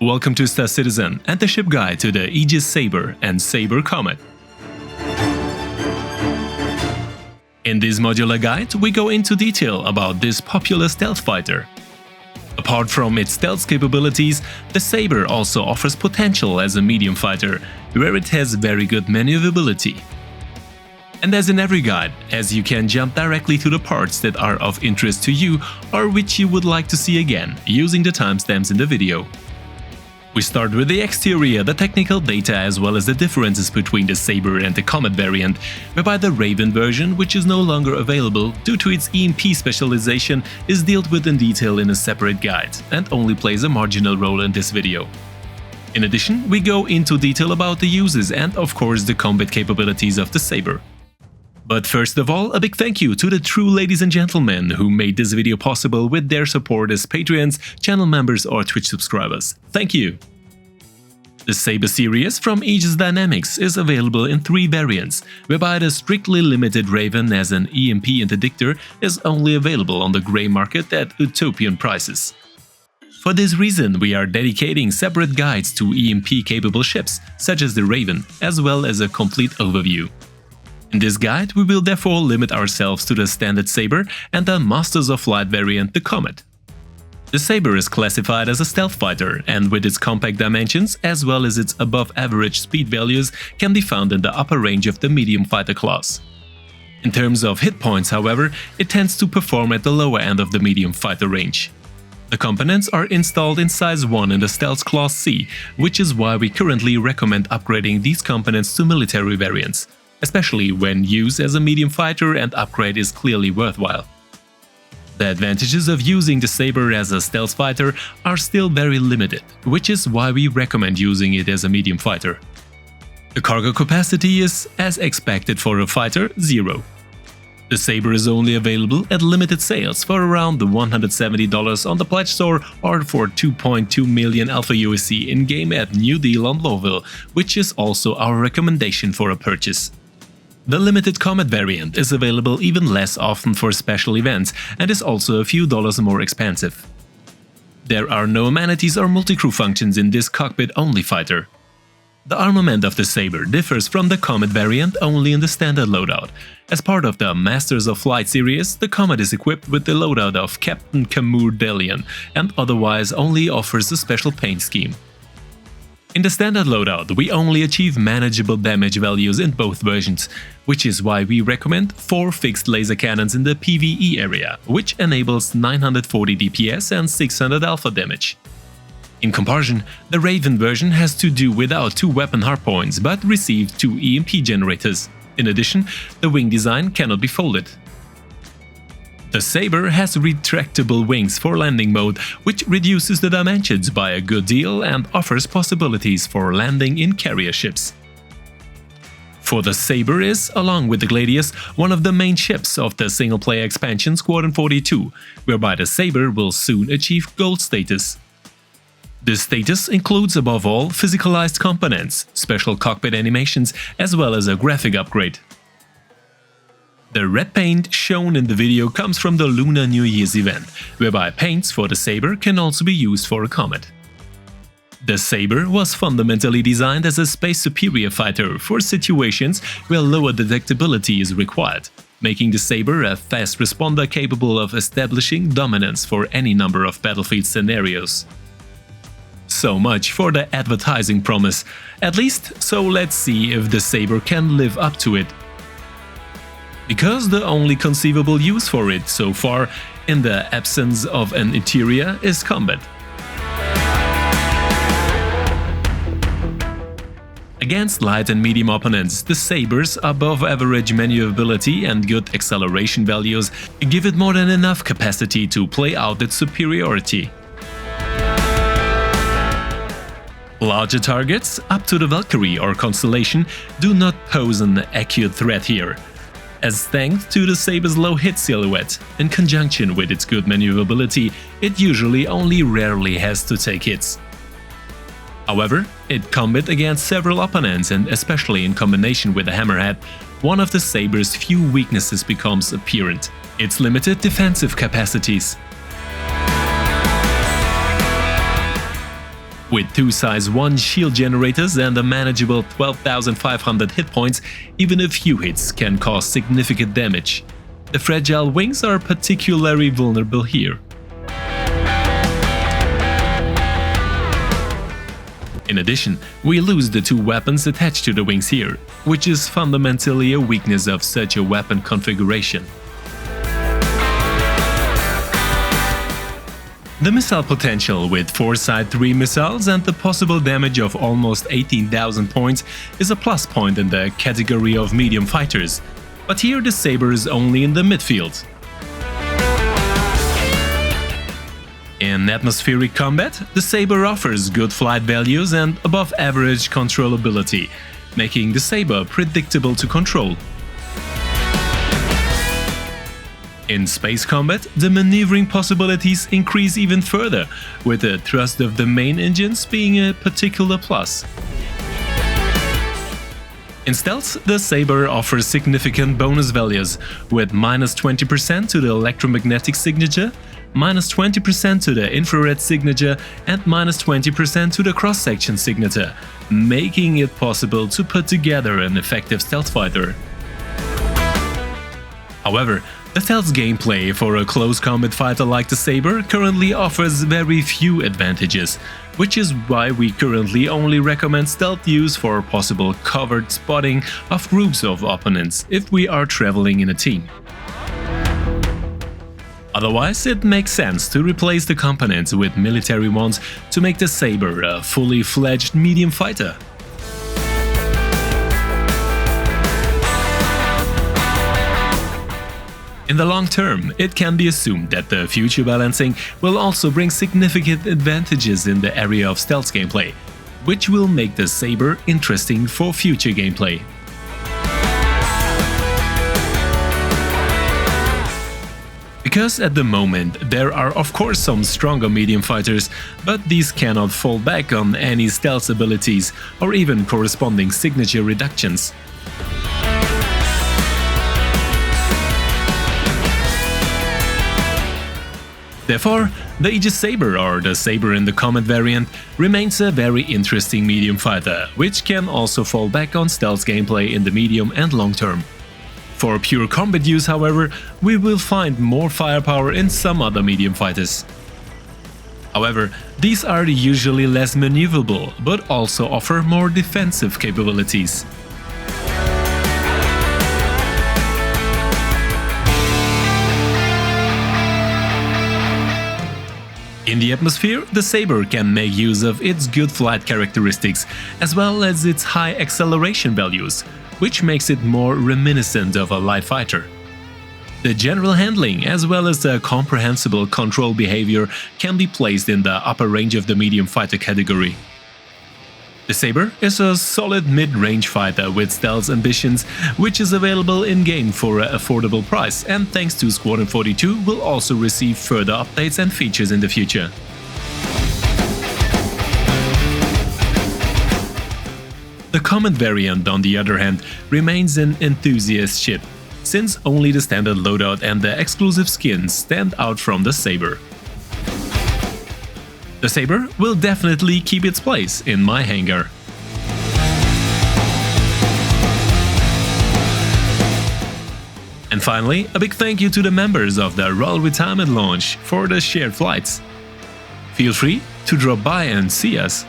Welcome to Star Citizen and the ship guide to the Aegis Saber and Saber Comet. In this modular guide, we go into detail about this popular stealth fighter. Apart from its stealth capabilities, the Saber also offers potential as a medium fighter, where it has very good maneuverability. And as in every guide, as you can jump directly to the parts that are of interest to you or which you would like to see again, using the timestamps in the video. We start with the exterior, the technical data as well as the differences between the Saber and the Comet variant, whereby the Raven version, which is no longer available due to its EMP specialization, is dealt with in detail in a separate guide and only plays a marginal role in this video. In addition, we go into detail about the uses and of course the combat capabilities of the Saber. But first of all, a big thank you to the true ladies and gentlemen who made this video possible with their support as Patreons, channel members or Twitch subscribers. Thank you! The Saber series from Aegis Dynamics is available in 3 variants, whereby the strictly limited Raven as an EMP interdictor is only available on the grey market at utopian prices. For this reason, we are dedicating separate guides to EMP-capable ships, such as the Raven, as well as a complete overview. In this guide, we will therefore limit ourselves to the standard Saber and the Masters of Flight variant, the Comet. The Saber is classified as a stealth fighter and with its compact dimensions as well as its above-average speed values can be found in the upper range of the medium fighter class. In terms of hit points, however, it tends to perform at the lower end of the medium fighter range. The components are installed in size 1 in the Stealth Class C, which is why we currently recommend upgrading these components to military variants, especially when used as a medium fighter and upgrade is clearly worthwhile. The advantages of using the Saber as a stealth fighter are still very limited, which is why we recommend using it as a medium fighter. The cargo capacity is, as expected for a fighter, 0. The Saber is only available at limited sales for around $170 on the Pledge Store or for 2.2 million Alpha USC in-game at New Deal on Lowville, which is also our recommendation for a purchase. The limited Comet variant is available even less often for special events and is also a few dollars more expensive. There are no amenities or multi-crew functions in this cockpit-only fighter. The armament of the Saber differs from the Comet variant only in the standard loadout. As part of the Masters of Flight series, the Comet is equipped with the loadout of Captain Kamur Delian and otherwise only offers a special paint scheme. In the standard loadout, we only achieve manageable damage values in both versions, which is why we recommend 4 fixed laser cannons in the PvE area, which enables 940 DPS and 600 alpha damage. In comparison, the Raven version has to do without 2 weapon hardpoints but receives 2 EMP generators. In addition, the wing design cannot be folded. The Saber has retractable wings for landing mode, which reduces the dimensions by a good deal and offers possibilities for landing in carrier ships. For the Saber is, along with the Gladius, one of the main ships of the single-player expansion Squadron 42, whereby the Saber will soon achieve gold status. This status includes above all physicalized components, special cockpit animations, as well as a graphic upgrade. The red paint shown in the video comes from the Lunar New Year's event, whereby paints for the Saber can also be used for a Comet. The Saber was fundamentally designed as a space superior fighter for situations where lower detectability is required, making the Saber a fast responder capable of establishing dominance for any number of battlefield scenarios. So much for the advertising promise, at least so let's see if the Saber can live up to it. Because the only conceivable use for it so far, in the absence of an interior, is combat. Against light and medium opponents, the Saber's above-average maneuverability and good acceleration values give it more than enough capacity to play out its superiority. Larger targets, up to the Valkyrie or Constellation, do not pose an acute threat here, as thanks to the Saber's low hit silhouette, in conjunction with its good maneuverability, it usually only rarely has to take hits. However, in combat against several opponents and especially in combination with the Hammerhead, one of the Saber's few weaknesses becomes apparent: its limited defensive capacities. With two size 1 shield generators and a manageable 12,500 hit points, even a few hits can cause significant damage. The fragile wings are particularly vulnerable here. In addition, we lose the two weapons attached to the wings here, which is fundamentally a weakness of such a weapon configuration. The missile potential with 4 Side 3 missiles and the possible damage of almost 18,000 points is a plus point in the category of medium fighters, but here the Sabre is only in the midfield. In atmospheric combat, the Sabre offers good flight values and above-average controllability, making the Sabre predictable to control. In space combat, the maneuvering possibilities increase even further, with the thrust of the main engines being a particular plus. In stealth, the Sabre offers significant bonus values, with -20% to the electromagnetic signature, -20% to the infrared signature and -20% to the cross-section signature, making it possible to put together an effective stealth fighter. However, the stealth gameplay for a close combat fighter like the Sabre currently offers very few advantages, which is why we currently only recommend stealth use for possible covered spotting of groups of opponents if we are traveling in a team. Otherwise, it makes sense to replace the components with military ones to make the Sabre a fully fledged medium fighter. In the long term, it can be assumed that the future balancing will also bring significant advantages in the area of stealth gameplay, which will make the Sabre interesting for future gameplay. Because at the moment there are of course some stronger medium fighters, but these cannot fall back on any stealth abilities or even corresponding signature reductions. Therefore, the Aegis Saber, or the Sabre in the Comet variant, remains a very interesting medium fighter, which can also fall back on stealth gameplay in the medium and long term. For pure combat use, however, we will find more firepower in some other medium fighters. However, these are usually less maneuverable, but also offer more defensive capabilities. In the atmosphere, the Sabre can make use of its good flight characteristics, as well as its high acceleration values, which makes it more reminiscent of a light fighter. The general handling, as well as the comprehensible control behavior, can be placed in the upper range of the medium fighter category. The Sabre is a solid mid-range fighter with stealth ambitions, which is available in-game for an affordable price, and thanks to Squadron 42 will also receive further updates and features in the future. The Comet variant, on the other hand, remains an enthusiast ship, since only the standard loadout and the exclusive skins stand out from the Sabre. The Sabre will definitely keep its place in my hangar. And finally, a big thank you to the members of the Royal Retirement Lounge for the shared flights. Feel free to drop by and see us.